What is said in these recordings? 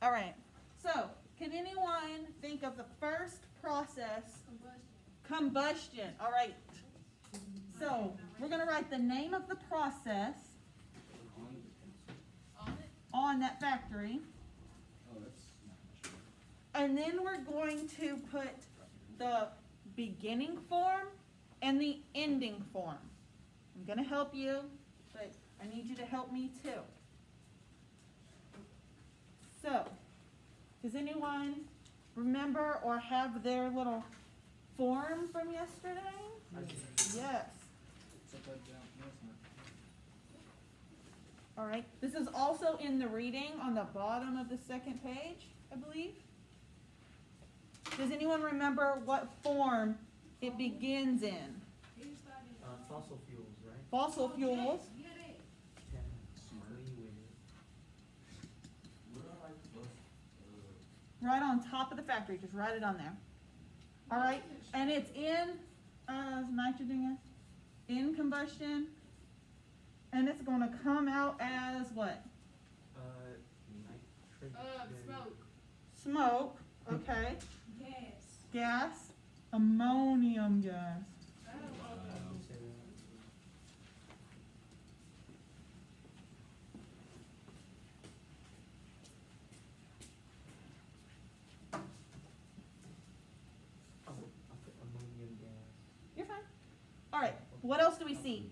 All right. So, can anyone think of the first process? Combustion. All right. So, we're going to write the name of the process on that factory. And then we're going to put the beginning form and the ending form. I'm going to help you, but I need you to help me too. So, does anyone remember or have their little form from yesterday? Yes. All right. This is also in the reading on the bottom of the second page, I believe. Does anyone remember what form it begins in? Fossil fuels, right? Fossil fuels. Right on top of the factory, just write it on there. All right, and it's in nitrogen, in combustion, and it's going to come out as what? Smoke. Smoke. Okay. Gas. Gas. Ammonium gas. Ammonium gas. You're fine. All right. What else do we see?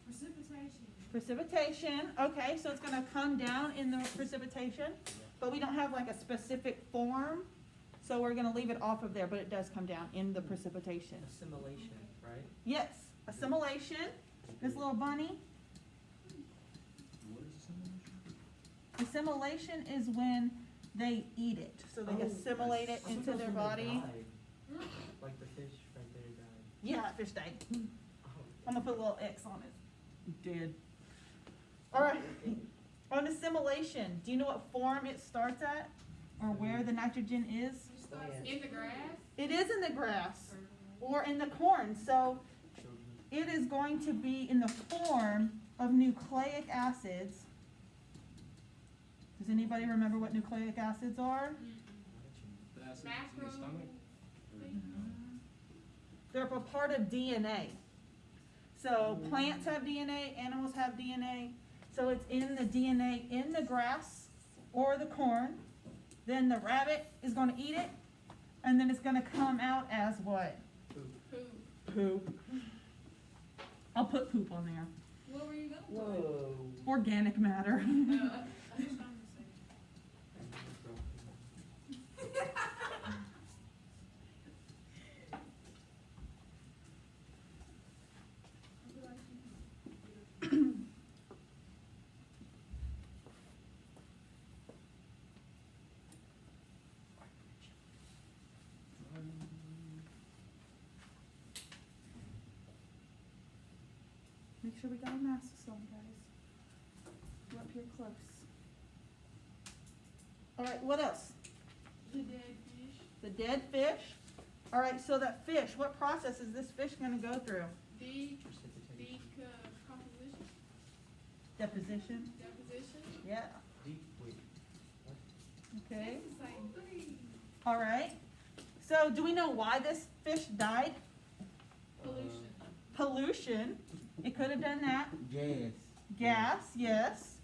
Precipitation. Precipitation. Okay, so it's going to come down in the precipitation, but we don't have like a specific form, so we're going to leave it off of there, but it does come down in the precipitation. Assimilation, right? Yes, assimilation. This little bunny. Assimilation is when they eat it, so they assimilate it into their body. Like the fish right there died. Yeah, fish died. Oh. I'm gonna put a little X on it. Dead. All right. On assimilation, do you know what form it starts at, or where the nitrogen is? In the grass? It is in the grass or in the corn. So it is going to be in the form of nucleic acids. Does anybody remember what nucleic acids are? The acid in the stomach? They're a part of DNA. So plants have DNA, animals have DNA. So it's in the DNA in the grass or the corn. Then the rabbit is going to eat it, and then it's going to come out as what? Poop. Poop. I'll put poop on there. What were you going for? Whoa. Organic matter. I'm just trying to say. Make sure we got our masks on, guys. We're up here close. All right, what else? The dead fish. The dead fish. All right, so that fish, what process is this fish going to go through? Precipitation. Decomposition. Deposition. Deposition. Yeah. Wait. What? Okay. It's the same thing. All right. So do we know why this fish died? Pollution. Pollution. It could have done that. Gas. Gas, yes.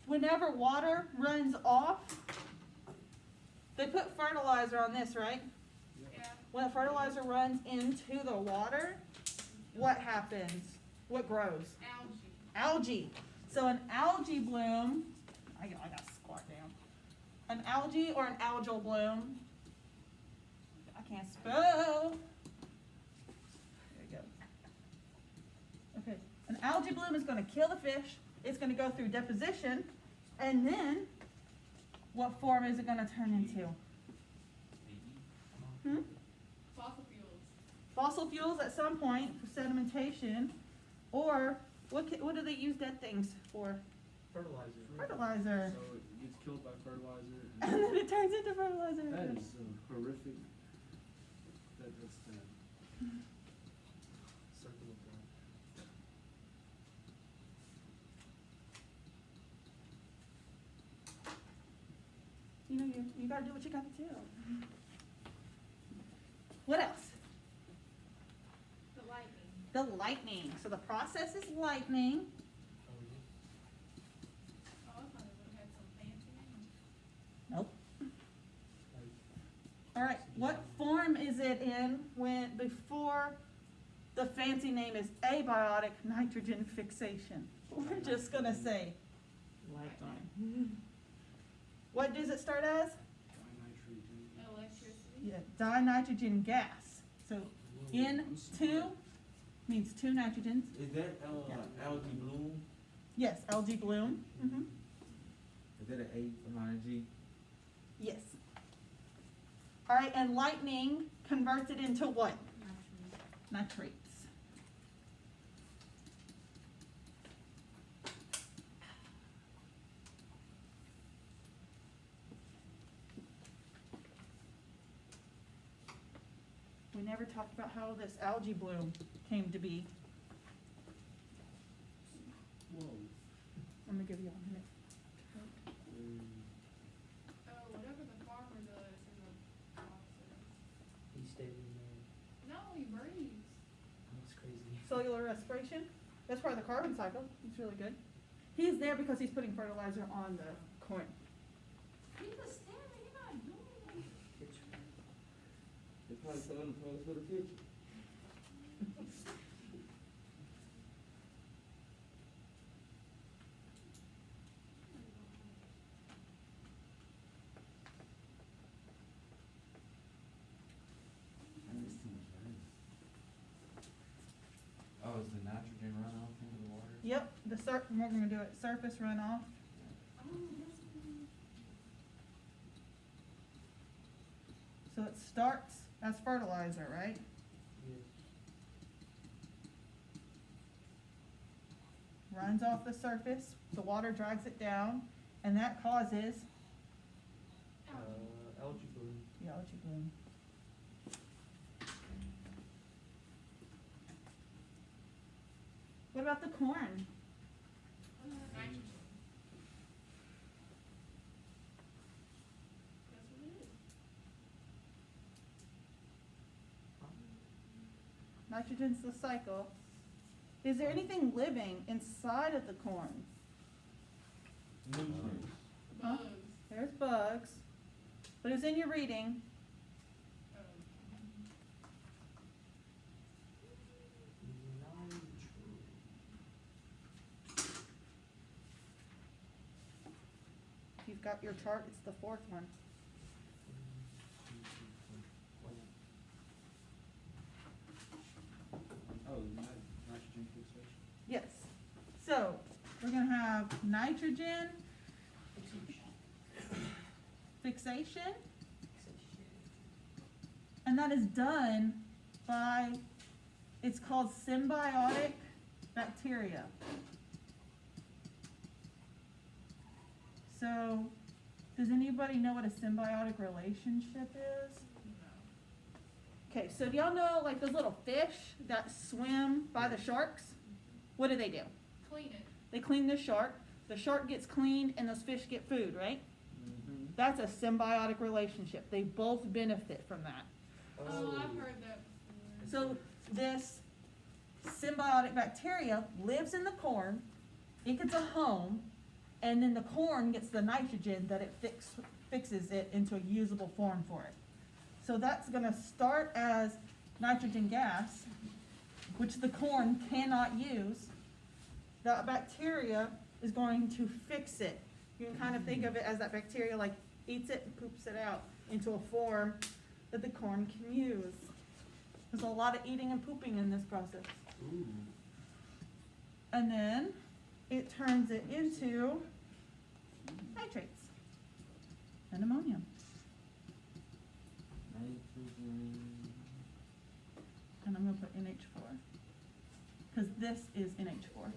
Whenever water runs off, they put fertilizer on this, right? Yeah. When the fertilizer runs into the water, what happens? What grows? Algae. Algae. So an algae bloom, I got to squat down. An algae or an algal bloom, I can't spell. There you go. Okay, an algae bloom is going to kill the fish. It's going to go through deposition, and then what form is it going to turn into? Fossil fuels. Fossil fuels at some point for sedimentation, or what do they use dead things for? Fertilizer. Fertilizer. So it gets killed by fertilizer. And then it turns into fertilizer. That is horrific. That's sad. Circle of life. you know, you gotta do what you gotta do. What else? The lightning. The lightning. So the process is lightning. Oh, I thought it would've had some fancy name. Nope. Like, All right, what form is it in when, before the fancy name is abiotic nitrogen fixation? We're just gonna say lightning. What does it start as? Dinitrate. Electricity. Yeah, dinitrogen gas. So N2 means two nitrogens. Is that algae bloom? Yes, algae bloom. Mm-hmm. Is that an A for G? Yes. All right, and lightning converts it into what? Nitrates. We never talked about how this algae bloom came to be. Whoa. I'm gonna give you a minute. Oh, whatever the farmer does in the process. he stayed in there. No, he breathes. That's crazy. Cellular respiration, that's part of the carbon cycle. It's really good. He's there because he's putting fertilizer on the corn. He was standing, he's not doing anything. It's They probably selling the toilet for the kitchen. Oh, is the nitrogen runoff into the water? Yep, we're gonna do it, surface runoff. Oh, that's good. So it starts as fertilizer, right? Yes. Runs off the surface, the water drags it down, and that causes Algae bloom. the algae bloom. What about the corn? Nitrogen. That's what it is. Nitrogen's the cycle. Is there anything living inside of the corn? Nutrients. Huh? Bugs. There's bugs, but it's in your reading. Oh. If you've got your chart, it's the fourth one. Oh, nitrogen fixation. Yes. So, we're gonna have nitrogen fixation, and that is done by, it's called symbiotic bacteria. So, does anybody know what a symbiotic relationship is? Okay, so do y'all know like those little fish that swim by the sharks? What do? Clean it. They clean the shark gets cleaned, and those fish get food, right? Mm-hmm. That's a symbiotic relationship. They both benefit from that. Oh, I've heard that before. So this symbiotic bacteria lives in the corn, it gets a home, and then the corn gets the nitrogen that it fixes it into a usable form for it. So that's gonna start as nitrogen gas, which the corn cannot use. That bacteria is going to fix it. You can kind of think of it as that bacteria like eats it and poops it out into a form that the corn can use. There's a lot of eating and pooping in this process. Ooh. And then it turns it into nitrates and ammonium. Nitrogen. And I'm gonna put NH4, because this is NH4.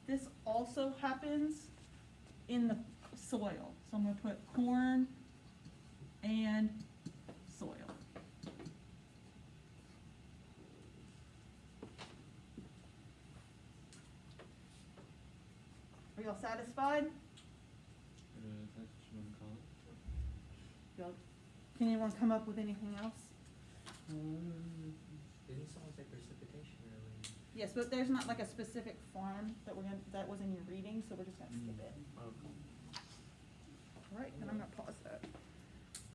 This also happens in the soil. So I'm gonna put corn and soil. Are y'all satisfied? That's what you wanna call it? Y'all, can anyone come up with anything else? Didn't someone say precipitation earlier? Yes, but there's not like a specific farm that we're gonna, that was in your reading, so we're just gonna skip it. Okay. All right, then I'm gonna pause that.